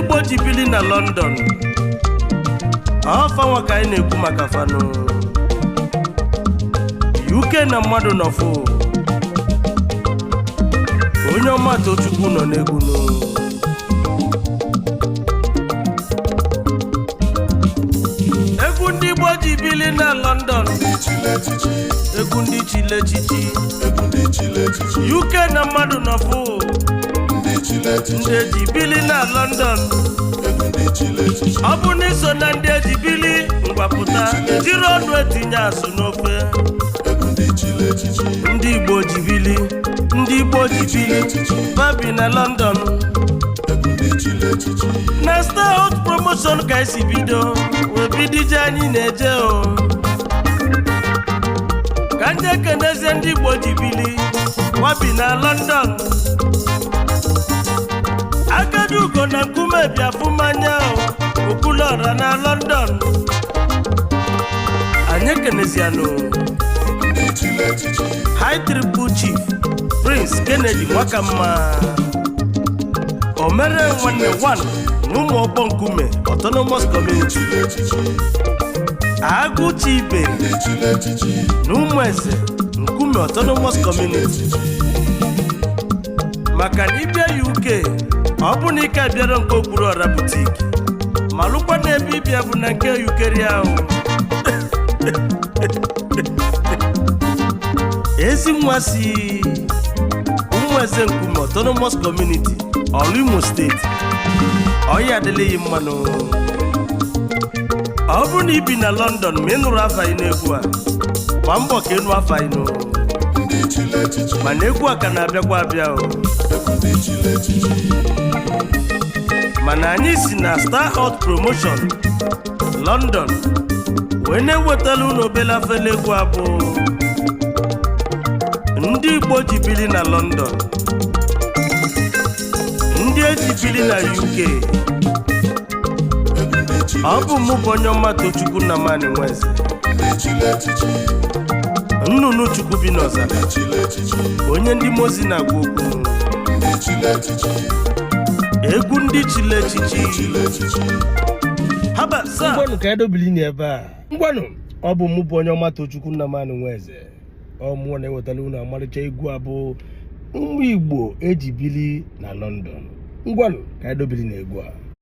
Igbo ji bili na London afa nwa ka anyị na-ekwu maka fano UK na mmadụ nọfụ Onyeoma Tochukwu nọ n'egwu egwu ndị Igbo ji bili na London egwu ndị chile echichi UK na mmadụ nọfụ ndị eji bili na London ọ bụ n'iso na ndị eji bili ngwapụta ejiri ọnụ etinye asụ n'ofe ndị Igbo ji bili babi na London na Starhutpromotions ka esi bido wee bidije anyị na-eje o ka ndị ekenezie ndị Igbo ji bili babi na London agadi ugo na nkume bịa fụmanya okulora na London anyị ekenezianụ High Triple Chief Prince Kennedy Nwakamma Omere nwanne 1 n'ụmụ ọkpọ nkume Autonomous Community Agụchi ibe n'ụmụ eze nkume Autonomous Community maka na ịbịa UK ọ bụ na ike abịara nke okpuru ọra butiki ma lụkwa na ebe ịbịa bụ na nke ukeri ahụ ezi nwa si ụmụ eze nkume Autonomous Community ọrụ Imo steeti ọya adịleghị mmanụ ọ bụ na ibi na London ma ị nụrụ afa anyị n'egwu a gba mbọ ka ịnụ afa anyị mana egwu a ka na-abịakwa abịa o mana anyị si na Starhutpromotions London wee na-ewetala unu obele afele egwu abụ ndị Igbo ji bili na London ndị eji bili na UK ọ bụ mụ bụ Onyeoma Tochukwu na mani nweze nnụnụ Chukwu bi n'ọzara onye ndị mozi na-agwa okwu egwu ndị chile echichi haba sa ngwanụ ka edobili n'ebe a ngwanụ ọ bụ mụ bụ Onyeoma Tochukwu na mani nweze ọ mụọ na-ewetala unu amalịcha egwu abụ ụmụ Igbo eji bili na London ngwanụ ka edobili n'egwu a